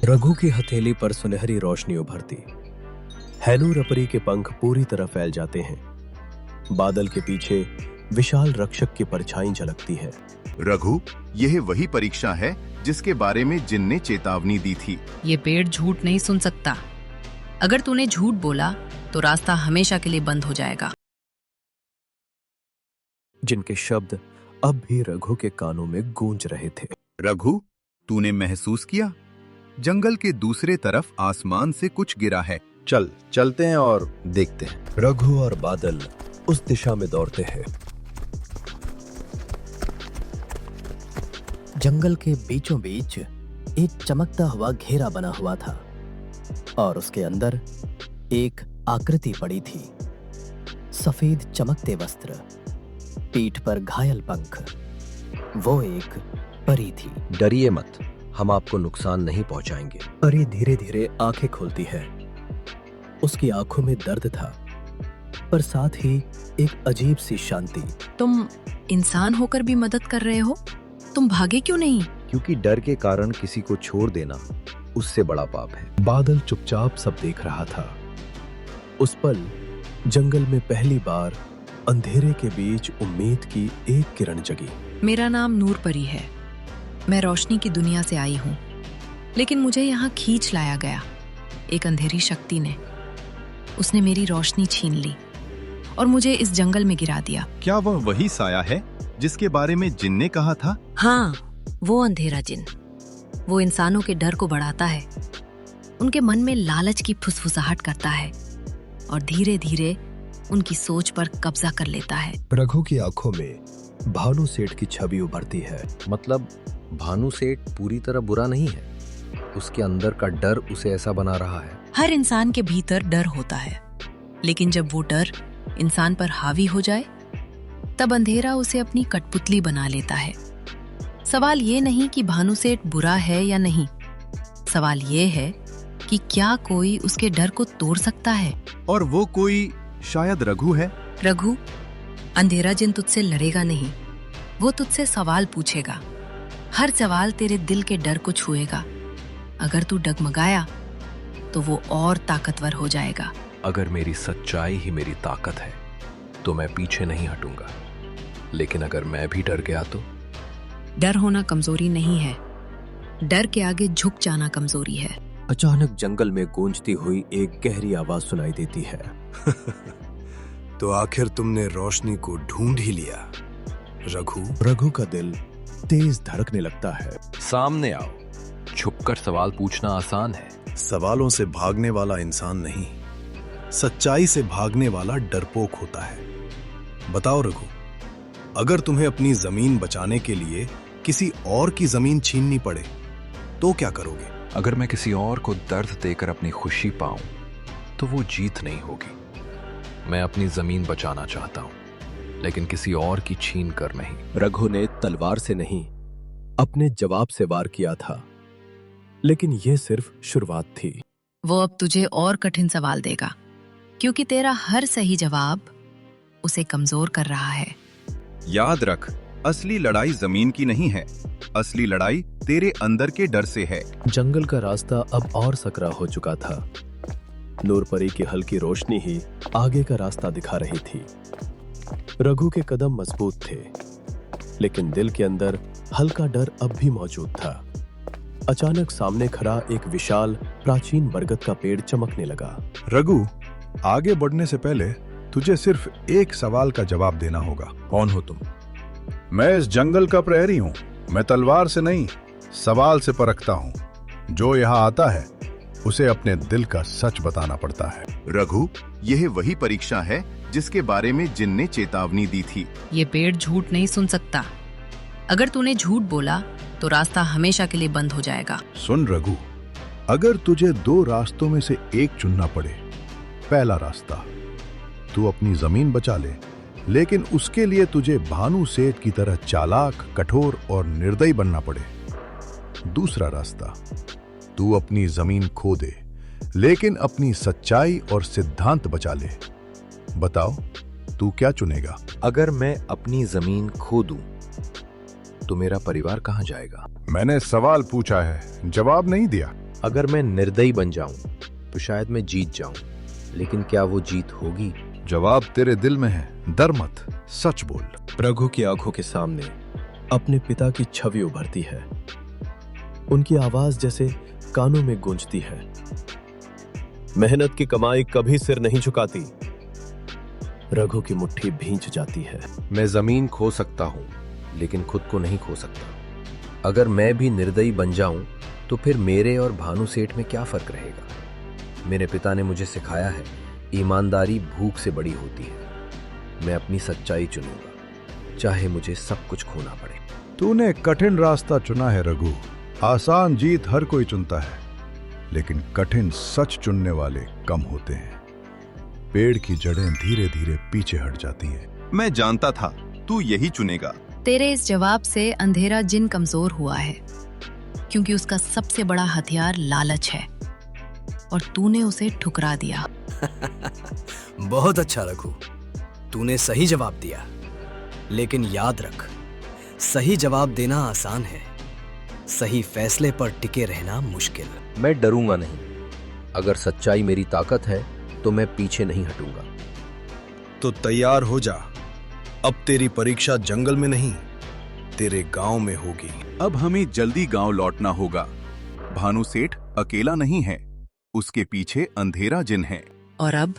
रघु की हथेली पर सुनहरी रोशनी उभरती। हैनू रपरी के पंख पूरी तरह फैल जाते हैं। बादल के पीछे विशाल रक्षक की परछाई झलकती है। रघु, यह वही परीक्षा है जिसके बारे में जिन ने चेतावनी दी थी। ये पेड़ झूठ नहीं सुन सकता। अगर तूने झूठ बोला तो रास्ता हमेशा के लिए बंद हो जाएगा। जिनके शब्द अब भी रघु के कानों में गूंज रहे थे। रघु, तूने महसूस किया? जंगल के दूसरे तरफ आसमान से कुछ गिरा है। चलते हैं और देखते हैं। रघु और बादल उस दिशा में दौड़ते हैं। जंगल के बीचों बीच एक चमकता हुआ घेरा बना हुआ था और उसके अंदर एक आकृति पड़ी थी। सफेद चमकते वस्त्र, पीठ पर घायल पंख। वो एक परी थी। डरिए मत, हम आपको नुकसान नहीं पहुंचाएंगे। परी धीरे धीरे आंखें खोलती है। उसकी आंखों में दर्द था, पर साथ ही एक अजीब सी शांति। तुम इंसान होकर भी मदद कर रहे हो? तुम भागे क्यों नहीं? क्योंकि डर के कारण किसी को छोड़ देना उससे बड़ा पाप है। बादल चुपचाप सब देख रहा था। उस पल जंगल में पहली बार अंधेरे के बीच उम्मीद की एक किरण जगी। मेरा नाम नूर परी है। मैं रोशनी की दुनिया से आई हूँ, लेकिन मुझे यहाँ खींच लाया गया एक अंधेरी शक्ति ने। उसने मेरी रोशनी छीन ली और मुझे इस जंगल में गिरा दिया। क्या वह वही साया है जिसके बारे में जिन ने कहा था? हाँ, वो अंधेरा जिन। वो इंसानों के डर को बढ़ाता है, उनके मन में लालच की फुसफुसाहट करता है और धीरे धीरे उनकी सोच पर कब्जा कर लेता है। रघु की आंखों में भानु सेठ की छवि उभरती है। मतलब भानु सेठ पूरी तरह बुरा नहीं है, उसके अंदर का डर उसे ऐसा बना रहा है। हर इंसान के भीतर डर होता है, लेकिन जब वो डर इंसान पर हावी हो जाए तब अंधेरा उसे अपनी कठपुतली बना लेता है। सवाल ये नहीं कि भानु सेठ बुरा है या नहीं, सवाल ये है कि क्या कोई उसके डर को तोड़ सकता है। और वो कोई शायद रघु है। रघु, अंधेरा जिन तुझसे लड़ेगा नहीं, वो तुझसे सवाल पूछेगा। हर सवाल तेरे दिल के डर को छुएगा। अगर तू डगमगाया तो वो और ताकतवर हो जाएगा। अगर मेरी सच्चाई ही मेरी ताकत है तो मैं पीछे नहीं हटूंगा, लेकिन अगर मैं भी डर गया तो? डर होना कमजोरी नहीं है, डर के आगे झुक जाना कमजोरी है। अचानक जंगल में गूंजती हुई एक गहरी आवाज सुनाई देती है। तो आखिर तुमने रोशनी को ढूंढ ही लिया, रघु। रघु का दिल तेज धड़कने लगता है। सामने आओ, छुपकर सवाल पूछना आसान है। सवालों से भागने वाला इंसान नहीं, सच्चाई से भागने वाला डरपोक होता है। बताओ रघु, अगर तुम्हें अपनी जमीन बचाने के लिए किसी और की जमीन छीननी पड़े तो क्या करोगे? अगर मैं किसी और को दर्द देकर अपनी खुशी पाऊं तो वो जीत नहीं होगी। मैं अपनी जमीन बचाना चाहता हूं, लेकिन किसी और की छीन कर नहीं। रघु ने तलवार से नहीं, अपने जवाब से वार किया था, लेकिन यह सिर्फ शुरुआत थी। वो अब तुझे और कठिन सवाल देगा, क्योंकि तेरा हर सही जवाब उसे कमजोर कर रहा है। याद रख, असली लड़ाई जमीन की नहीं है, असली लड़ाई तेरे अंदर के डर से है। जंगल का रास्ता अब और सकरा हो चुका था। नूरपरी की हल्की रोशनी ही आगे का रास्ता दिखा रही थी। रघु के कदम मजबूत थे, लेकिन दिल के अंदर हल्का डर अब भी मौजूद था। अचानक सामने खड़ा एक विशाल प्राचीन बरगद का पेड़ चमकने लगा। रघु, आगे बढ़ने से पहले तुझे सिर्फ एक सवाल का जवाब देना होगा। कौन हो तुम? मैं इस जंगल का प्रहरी हूँ। मैं तलवार से नहीं, सवाल से परखता हूँ। जो यहाँ आता है उसे अपने दिल का सच बताना पड़ता है। रघु, यह वही परीक्षा है जिसके बारे में जिन ने चेतावनी दी थी। ये पेड़ झूठ नहीं सुन सकता। अगर तूने झूठ बोला तो रास्ता हमेशा के लिए बंद हो जाएगा। सुन रघु, अगर तुझे दो रास्तों में से एक चुनना पड़े, पहला रास्ता, तू अपनी जमीन बचा ले, लेकिन उसके लिए तुझे भानु सेठ की तरह चालाक, कठोर और निर्दयी बनना पड़े। दूसरा रास्ता, तू अपनी जमीन खो दे, लेकिन अपनी सच्चाई और सिद्धांत बचा ले। बताओ, तू क्या चुनेगा? अगर मैं अपनी जमीन खो दूं तो मेरा परिवार कहां जाएगा? मैंने सवाल पूछा है, जवाब नहीं दिया। अगर मैं निर्दयी बन जाऊं तो शायद मैं जीत जाऊं, लेकिन क्या वो जीत होगी? जवाब तेरे दिल में है, डर मत, सच बोल। रघु की आंखों के सामने अपने पिता की छवि उभरती है। उनकी आवाज जैसे कानों में गूंजती है। मेहनत की कमाई कभी सिर नहीं झुकाती। रघु की मुट्ठी भींच जाती है। मैं जमीन खो सकता हूं, लेकिन खुद को नहीं खो सकता। अगर मैं भी निर्दयी बन जाऊं तो फिर मेरे और भानु सेठ में क्या फर्क रहेगा? मेरे पिता ने मुझे सिखाया है, ईमानदारी भूख से बड़ी होती है। मैं अपनी सच्चाई चुनूंगा, चाहे मुझे सब कुछ खोना पड़े। तूने कठिन रास्ता चुना है रघु। आसान जीत हर कोई चुनता है, लेकिन कठिन सच चुनने वाले कम होते हैं। पेड़ की जड़ें धीरे धीरे पीछे हट जाती हैं। मैं जानता था तू यही चुनेगा। तेरे इस जवाब से अंधेरा जिन कमजोर हुआ है, क्योंकि उसका सबसे बड़ा हथियार लालच है और तूने उसे ठुकरा दिया। बहुत अच्छा रघु, तूने सही जवाब दिया। लेकिन याद रख, सही जवाब देना आसान है, सही फैसले पर टिके रहना मुश्किल। मैं डरूंगा नहीं। अगर सच्चाई मेरी ताकत है तो मैं पीछे नहीं हटूंगा। तो तैयार हो जा। अब तेरी परीक्षा जंगल में नहीं, तेरे गांव में होगी। अब हमें जल्दी गांव लौटना होगा। भानु सेठ अकेला नहीं है, उसके पीछे अंधेरा जिन है। और अब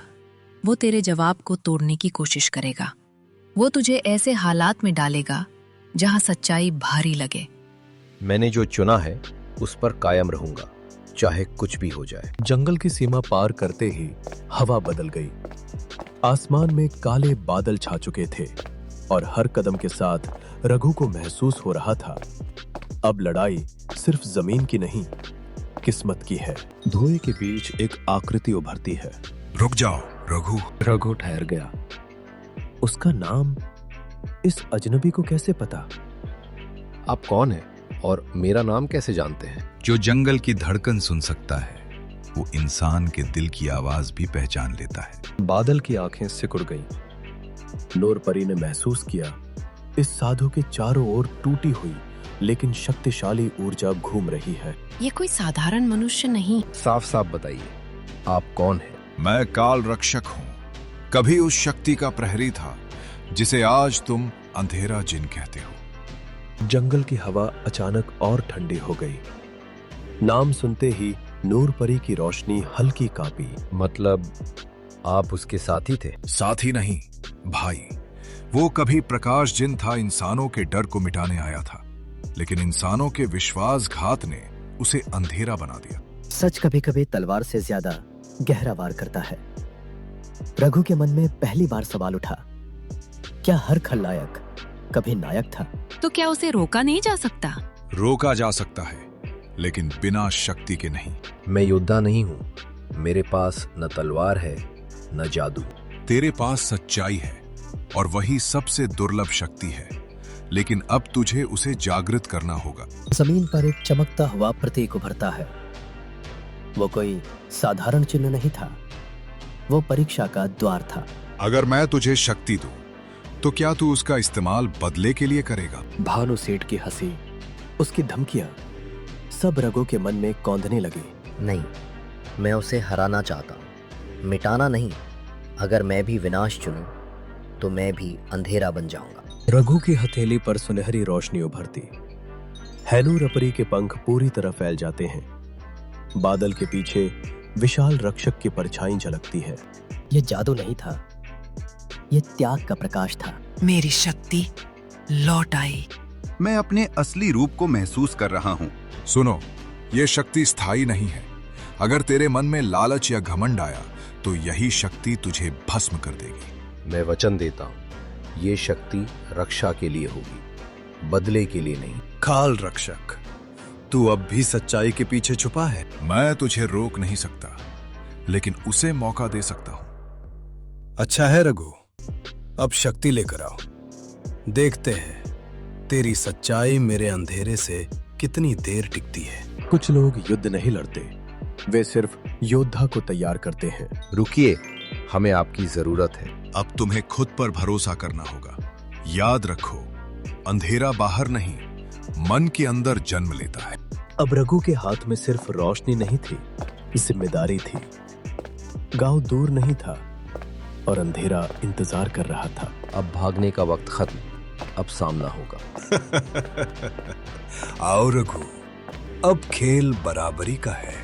वो तेरे जवाब को तोड़ने की कोशिश करेगा। वो तुझे ऐसे हालात में डालेगा जहां सच्चाई भारी लगे। मैंने जो चुना है उस पर कायम रहूंगा, चाहे कुछ भी हो जाए। जंगल की सीमा पार करते ही हवा बदल गई। आसमान में काले बादल छा चुके थे और हर कदम के साथ रघु को महसूस हो रहा था, अब लड़ाई सिर्फ जमीन की नहीं, किस्मत की है। धुएं के बीच एक आकृति उभरती है। रुक जाओ रघु। रघु ठहर गया। उसका नाम इस अजनबी को कैसे पता? आप कौन हैं और मेरा नाम कैसे जानते हैं? जो जंगल की धड़कन सुन सकता है, वो इंसान के दिल की आवाज भी पहचान लेता है। बादल की आंखें सिकुड़ गईं। नूरपरी ने महसूस किया, इस साधु के चारों ओर टूटी हुई लेकिन शक्तिशाली ऊर्जा घूम रही है। ये कोई साधारण मनुष्य नहीं। साफ साफ बताइए, आप कौन हैं? मैं काल रक्षक हूं, कभी उस शक्ति का प्रहरी था जिसे आज तुम अंधेरा जिन कहते हो। जंगल की हवा अचानक और ठंडी हो गई। नाम सुनते ही नूरपरी की रोशनी हल्की कांपी। मतलब आप उसके साथी थे? साथी नहीं भाई, वो कभी प्रकाश जिन था, इंसानों के डर को मिटाने आया था, लेकिन इंसानों के विश्वासघात ने उसे अंधेरा बना दिया। सच कभी कभी तलवार से ज्यादा गहरा वार करता है। रघु के मन में पहली बार सवाल उठा, क्या हर खलनायक कभी नायक था? तो क्या उसे रोका नहीं जा सकता? रोका जा सकता है, लेकिन बिना शक्ति के नहीं। मैं योद्धा नहीं हूं, मेरे पास न तलवार है न जादू। तेरे पास सच्चाई है और वही सबसे दुर्लभ शक्ति है, लेकिन अब तुझे उसे जागृत करना होगा। जमीन पर एक चमकता हुआ प्रतीक उभरता है। वो कोई साधारण चिन्ह नहीं था, वो परीक्षा का द्वार था। अगर मैं तुझे शक्ति दूं, तो क्या तू उसका इस्तेमाल बदले के लिए करेगा? भानु सेठ की हंसी, उसकी धमकियां, सब रघु के मन में कौंधने लगी। नहीं, मैं उसे हराना चाहता हूं, मिटाना नहीं। अगर मैं भी विनाश चुनूं, तो मैं भी अंधेरा बन जाऊंगा। रघु की हथेली पर सुनहरी रोशनी उभरती। हैनूरपरी के पंख पूरी तरह फैल जाते हैं। बादल के पीछे विशाल रक्षक की परछाई झलकती है। ये जादू नहीं था, ये त्याग का प्रकाश था। मेरी शक्ति लौट आई। मैं अपने असली रूप को महसूस कर रहा हूं। सुनो, ये शक्ति स्थायी नहीं है। अगर तेरे मन में लालच या घमंड आया, तो यही शक्ति तुझे भस्म कर देगी। मैं वचन देता हूं, ये शक्ति रक्षा के लिए होगी, बदले के लिए नहीं। काल रक्षक, तू अब भी सच्चाई के पीछे छुपा है। मैं तुझे रोक नहीं सकता, लेकिन उसे मौका दे सकता हूं। अच्छा है रघु, अब शक्ति लेकर आओ। देखते हैं तेरी सच्चाई मेरे अंधेरे से कितनी देर टिकती है। कुछ लोग युद्ध नहीं लड़ते, वे सिर्फ योद्धा को तैयार करते हैं। रुकिए, हमें आपकी जरूरत है। अब तुम्हें खुद पर भरोसा करना होगा। याद रखो, अंधेरा बाहर नहीं, मन के अंदर जन्म लेता है। अब रघु के हाथ में सिर्फ रोशनी नहीं थी, जिम्मेदारी थी। गांव दूर नहीं था और अंधेरा इंतजार कर रहा था। अब भागने का वक्त खत्म, अब सामना होगा। आओ रघु, अब खेल बराबरी का है।